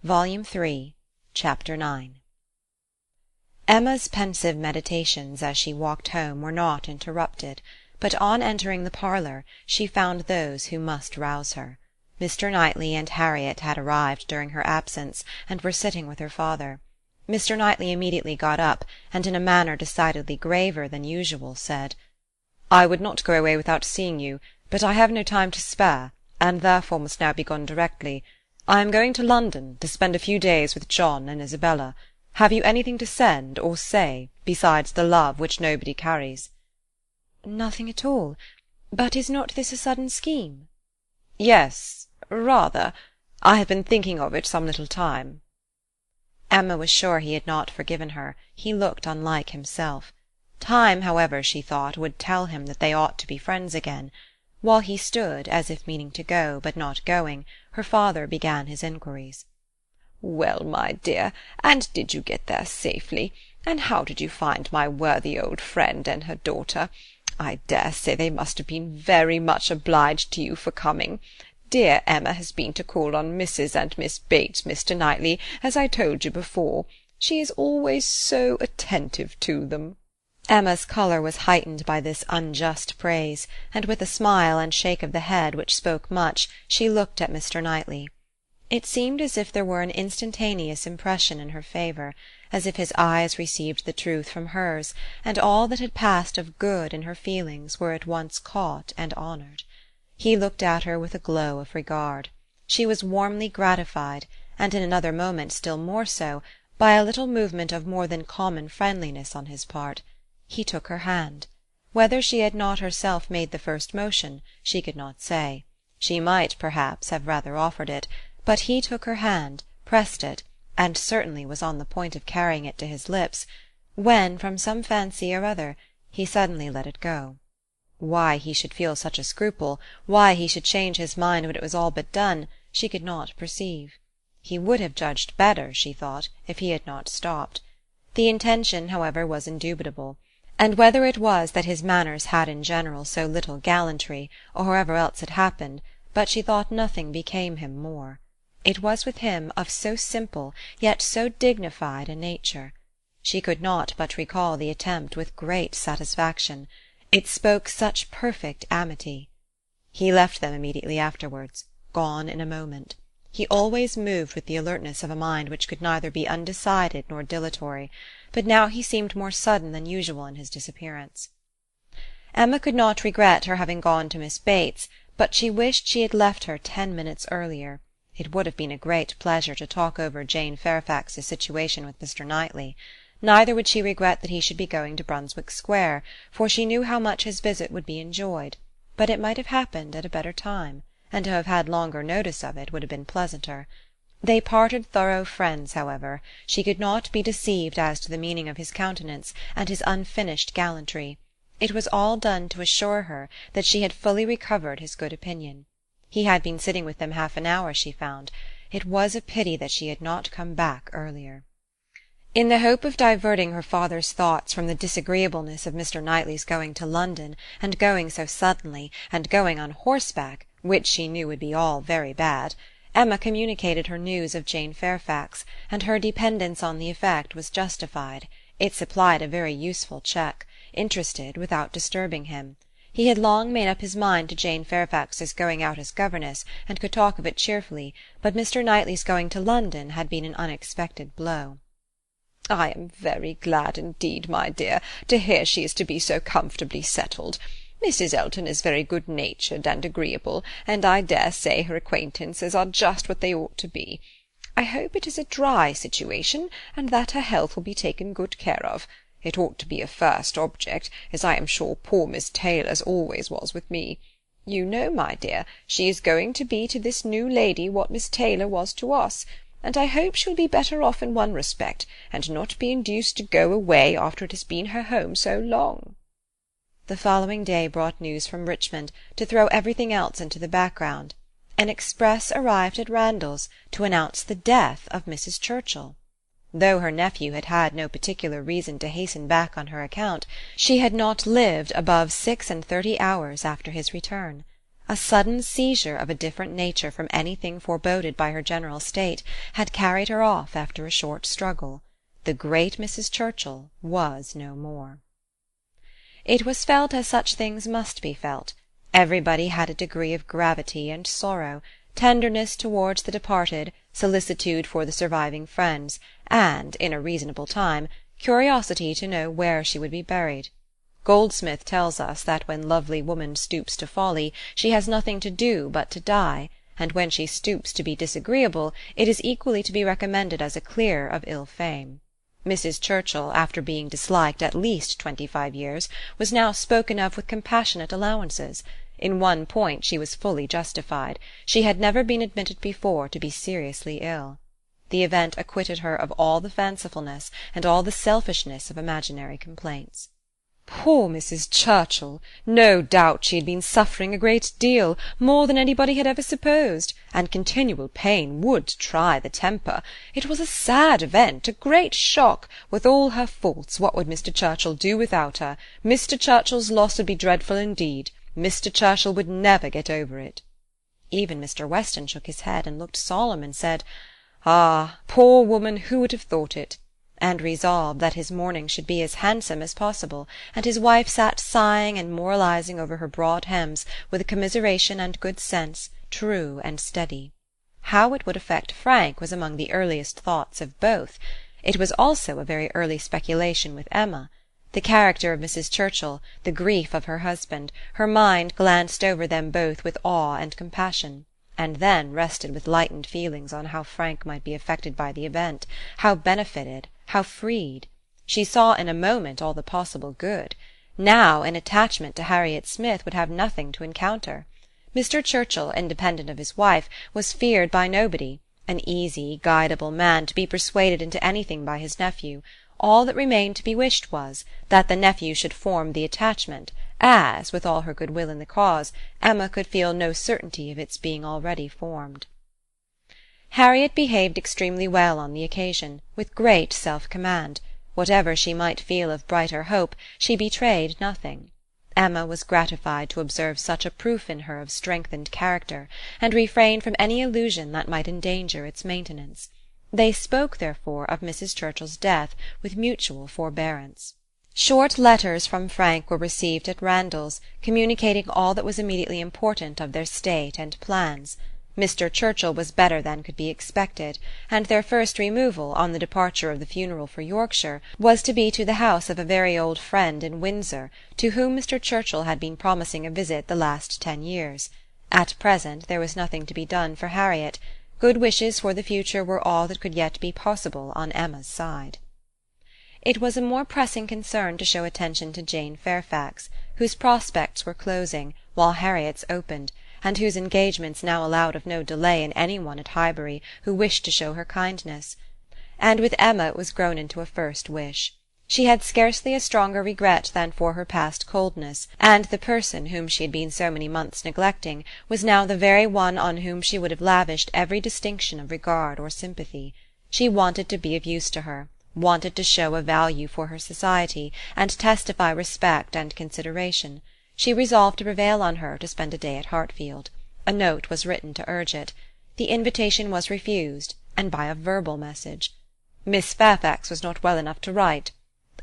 Volume 3, Chapter 9. Emma's pensive meditations as she walked home were not interrupted, but on entering the parlour she found those who must rouse her. Mr. Knightley and Harriet had arrived during her absence, and were sitting with her father. Mr. Knightley immediately got up, and in a manner decidedly graver than usual said, "I would not go away without seeing you, but I have no time to spare, and therefore must now be gone directly. I am going to London, to spend a few days with John and Isabella. Have you anything to send or say, besides the love which nobody carries?" "Nothing at all. But is not this a sudden scheme?" "Yes, rather. I have been thinking of it some little time." Emma was sure he had not forgiven her. He looked unlike himself. Time, however, she thought, would tell him that they ought to be friends again. While he stood, as if meaning to go, but not going, her father began his inquiries. "Well, my dear, and did you get there safely? And how did you find my worthy old friend and her daughter? I dare say they must have been very much obliged to you for coming. Dear Emma has been to call on Mrs. and Miss Bates, Mr. Knightley, as I told you before. She is always so attentive to them." Emma's colour was heightened by this unjust praise, and with a smile and shake of the head which spoke much, she looked at Mr. Knightley. It seemed as if there were an instantaneous impression in her favour, as if his eyes received the truth from hers, and all that had passed of good in her feelings were at once caught and honoured. He looked at her with a glow of regard. She was warmly gratified, and in another moment still more so, by a little movement of more than common friendliness on his part. He took her hand. Whether she had not herself made the first motion, she could not say. She might, perhaps, have rather offered it, but he took her hand, pressed it, and certainly was on the point of carrying it to his lips, when, from some fancy or other, he suddenly let it go. Why he should feel such a scruple, why he should change his mind when it was all but done, she could not perceive. He would have judged better, she thought, if he had not stopped. The intention, however, was indubitable, and whether it was that his manners had in general so little gallantry, or however else it happened, but she thought nothing became him more. It was with him of so simple, yet so dignified a nature. She could not but recall the attempt with great satisfaction. It spoke such perfect amity. He left them immediately afterwards, gone in a moment. He always moved with the alertness of a mind which could neither be undecided nor dilatory, but now he seemed more sudden than usual in his disappearance. Emma could not regret her having gone to Miss Bates, but she wished she had left her 10 minutes earlier. It would have been a great pleasure to talk over Jane Fairfax's situation with Mr. Knightley. Neither would she regret that he should be going to Brunswick Square, for she knew how much his visit would be enjoyed, but it might have happened at a better time, and to have had longer notice of it would have been pleasanter. They parted thorough friends, however. She could not be deceived as to the meaning of his countenance and his unfinished gallantry. It was all done to assure her that she had fully recovered his good opinion. He had been sitting with them half an hour, she found. It was a pity that she had not come back earlier. In the hope of diverting her father's thoughts from the disagreeableness of Mr. Knightley's going to London, and going so suddenly, and going on horseback, which she knew would be all very bad, Emma communicated her news of Jane Fairfax, and her dependence on the effect was justified. It supplied a very useful check, interested without disturbing him. He had long made up his mind to Jane Fairfax's going out as governess, and could talk of it cheerfully, but Mr. Knightley's going to London had been an unexpected blow. "I am very glad indeed, my dear, to hear she is to be so comfortably settled. Mrs. Elton is very good-natured and agreeable, and I dare say her acquaintances are just what they ought to be. I hope it is a dry situation, and that her health will be taken good care of. It ought to be a first object, as I am sure poor Miss Taylor's always was with me. You know, my dear, she is going to be to this new lady what Miss Taylor was to us, and I hope she'll be better off in one respect, and not be induced to go away after it has been her home so long." The following day brought news from Richmond to throw everything else into the background. An express arrived at Randalls to announce the death of Mrs. Churchill. Though her nephew had had no particular reason to hasten back on her account, she had not lived above 36 hours after his return. a sudden seizure of a different nature from anything foreboded by her general state, had carried her off after a short struggle. The great Mrs. Churchill was no more. It was felt as such things must be felt. Everybody had a degree of gravity and sorrow, tenderness towards the departed, solicitude for the surviving friends, and, in a reasonable time, curiosity to know where she would be buried. Goldsmith tells us that when lovely woman stoops to folly, she has nothing to do but to die, and when she stoops to be disagreeable, it is equally to be recommended as a clear of ill fame. Mrs. Churchill, after being disliked at least 25 years, was now spoken of with compassionate allowances. In one point she was fully justified. She had never been admitted before to be seriously ill. The event acquitted her of all the fancifulness and all the selfishness of imaginary complaints. Poor Mrs. Churchill! No doubt she had been suffering a great deal, more than anybody had ever supposed, and continual pain would try the temper. It was a sad event, a great shock. With all her faults, what would Mr. Churchill do without her? Mr. Churchill's loss would be dreadful indeed. Mr. Churchill would never get over it. Even Mr. Weston shook his head and looked solemn and said, "Ah, poor woman, who would have thought it?" and resolved that his mourning should be as handsome as possible, and his wife sat sighing and moralizing over her broad hems with a commiseration and good sense, true and steady. How it would affect Frank was among the earliest thoughts of both. It was also a very early speculation with Emma. The character of Mrs. Churchill, the grief of her husband, her mind glanced over them both with awe and compassion, and then rested with lightened feelings on how Frank might be affected by the event, how benefited, how freed. She saw in a moment all the possible good. Now an attachment to Harriet Smith would have nothing to encounter. Mr. Churchill, independent of his wife, was feared by nobody, an easy, guidable man to be persuaded into anything by his nephew. All that remained to be wished was, that the nephew should form the attachment, as, with all her good will in the cause, Emma could feel no certainty of its being already formed. Harriet behaved extremely well on the occasion, with great self-command. Whatever she might feel of brighter hope, she betrayed nothing. Emma was gratified to observe such a proof in her of strengthened character, and refrained from any allusion that might endanger its maintenance. They spoke, therefore, of Mrs. Churchill's death with mutual forbearance. Short letters from Frank were received at Randalls, communicating all that was immediately important of their state and plans. Mr. Churchill was better than could be expected, and their first removal, on the departure of the funeral for Yorkshire, was to be to the house of a very old friend in Windsor, to whom Mr. Churchill had been promising a visit the last 10 years. At present there was nothing to be done for Harriet. Good wishes for the future were all that could yet be possible on Emma's side. It was a more pressing concern to show attention to Jane Fairfax, whose prospects were closing, while Harriet's opened, and whose engagements now allowed of no delay in any one at Highbury who wished to show her kindness. And with Emma it was grown into a first wish. She had scarcely a stronger regret than for her past coldness, and the person whom she had been so many months neglecting was now the very one on whom she would have lavished every distinction of regard or sympathy. She wanted to be of use to her, wanted to show a value for her society, and testify respect and consideration. She resolved to prevail on her to spend a day at Hartfield. A note was written to urge it. The invitation was refused, and by a verbal message. Miss Fairfax was not well enough to write,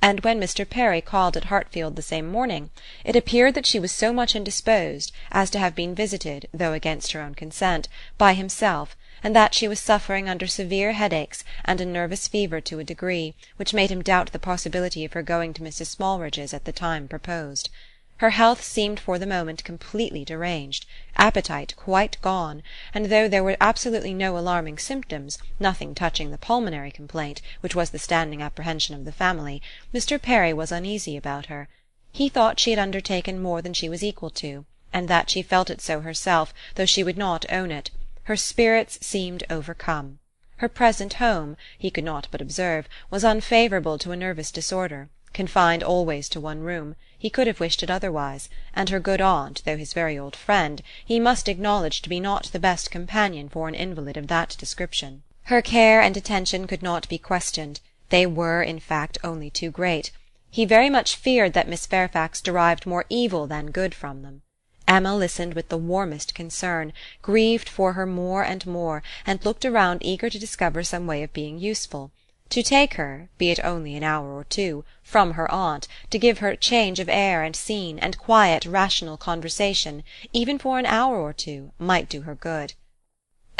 and when Mr. Perry called at Hartfield the same morning, it appeared that she was so much indisposed as to have been visited, though against her own consent, by himself, and that she was suffering under severe headaches and a nervous fever to a degree which made him doubt the possibility of her going to Mrs. Smallridge's at the time proposed. Her health seemed for the moment completely deranged, appetite quite gone, and though there were absolutely no alarming symptoms, nothing touching the pulmonary complaint, which was the standing apprehension of the family, Mr. Perry was uneasy about her. He thought she had undertaken more than she was equal to, and that she felt it so herself, though she would not own it. Her spirits seemed overcome. Her present home, he could not but observe, was unfavourable to a nervous disorder, confined always to one room. He could have wished it otherwise, and her good aunt, though his very old friend, he must acknowledge to be not the best companion for an invalid of that description. Her care and attention could not be questioned. They were, in fact, only too great. He very much feared that Miss Fairfax derived more evil than good from them. Emma listened with the warmest concern, grieved for her more and more, and looked around eager to discover some way of being useful. To take her, be it only an hour or two, from her aunt, to give her change of air and scene, and quiet rational conversation, even for an hour or two, might do her good.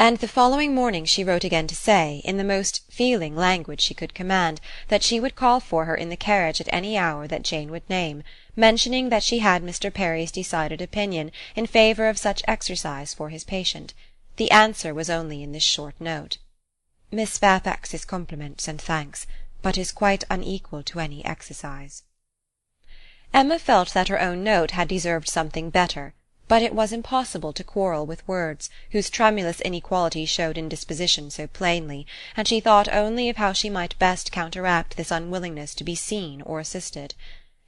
And the following morning she wrote again to say, in the most feeling language she could command, that she would call for her in the carriage at any hour that Jane would name, mentioning that she had Mr. Perry's decided opinion in favour of such exercise for his patient. The answer was only in this short note: "Miss Fairfax's compliments and thanks, but is quite unequal to any exercise." Emma felt that her own note had deserved something better, but it was impossible to quarrel with words, whose tremulous inequality showed indisposition so plainly, and she thought only of how she might best counteract this unwillingness to be seen or assisted.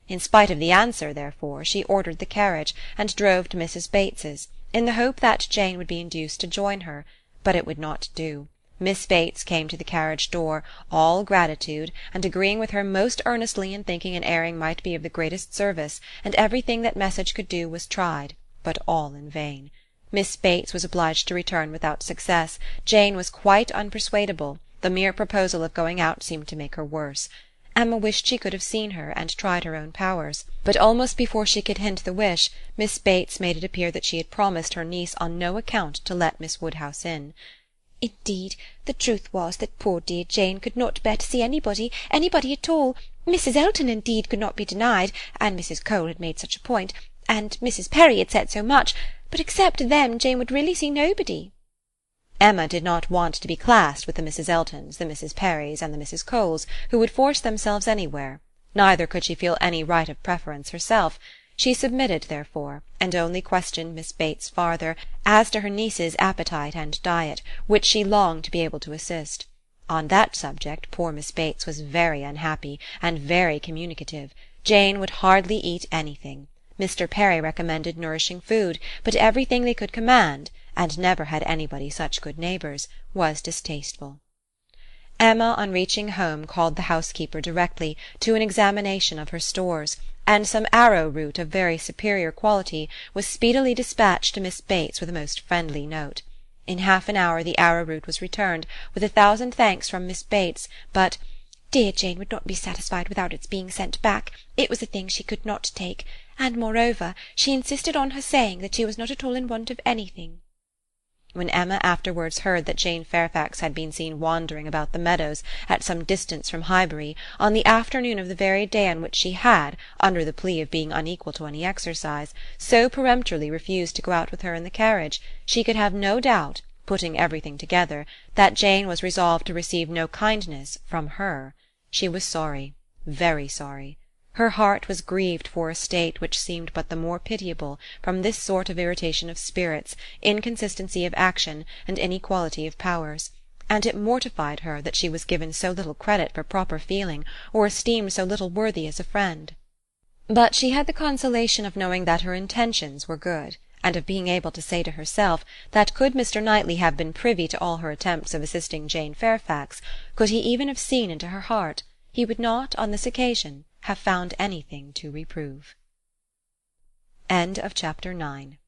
In spite of the answer, therefore, she ordered the carriage, and drove to Mrs. Bates's, in the hope that Jane would be induced to join her, but it would not do. Miss Bates came to the carriage door, all gratitude, and agreeing with her most earnestly in thinking an airing might be of the greatest service, and everything that message could do was tried, but all in vain. Miss Bates was obliged to return without success. Jane was quite unpersuadable. The mere proposal of going out seemed to make her worse. Emma wished she could have seen her, and tried her own powers, but almost before she could hint the wish, Miss Bates made it appear that she had promised her niece on no account to let Miss Woodhouse in. Indeed, the truth was that poor dear Jane could not bear to see anybody at all. Mrs. Elton, indeed, could not be denied, and Mrs. Cole had made such a point, and Mrs. Perry had said so much, but except them Jane would really see nobody. Emma did not want to be classed with the Mrs. Eltons, the Mrs. Perrys, and the Mrs. Coles, who would force themselves anywhere. Neither could she feel any right of preference herself. She submitted, therefore, and only questioned Miss Bates farther as to her niece's appetite and diet, which she longed to be able to assist. On that subject poor Miss Bates was very unhappy, and very communicative. Jane would hardly eat anything. Mr. Perry recommended nourishing food, but everything they could command, and never had anybody such good neighbours, was distasteful. Emma, on reaching home, called the housekeeper directly to an examination of her stores, and some arrowroot of very superior quality was speedily dispatched to Miss Bates with a most friendly note. In half an hour the arrowroot was returned, with 1,000 thanks from Miss Bates, but dear Jane would not be satisfied without its being sent back. It was a thing she could not take, and moreover she insisted on her saying that she was not at all in want of anything. When Emma afterwards heard that Jane Fairfax had been seen wandering about the meadows at some distance from Highbury on the afternoon of the very day on which she had, under the plea of being unequal to any exercise, so peremptorily refused to go out with her in the carriage, she could have no doubt, putting everything together, that Jane was resolved to receive no kindness from her. She was sorry, very sorry. Her heart was grieved for a state which seemed but the more pitiable from this sort of irritation of spirits, inconsistency of action, and inequality of powers, and it mortified her that she was given so little credit for proper feeling, or esteemed so little worthy as a friend. But she had the consolation of knowing that her intentions were good, and of being able to say to herself that could Mr. Knightley have been privy to all her attempts of assisting Jane Fairfax, could he even have seen into her heart, he would not, on this occasion, have found anything to reprove. End of chapter 9.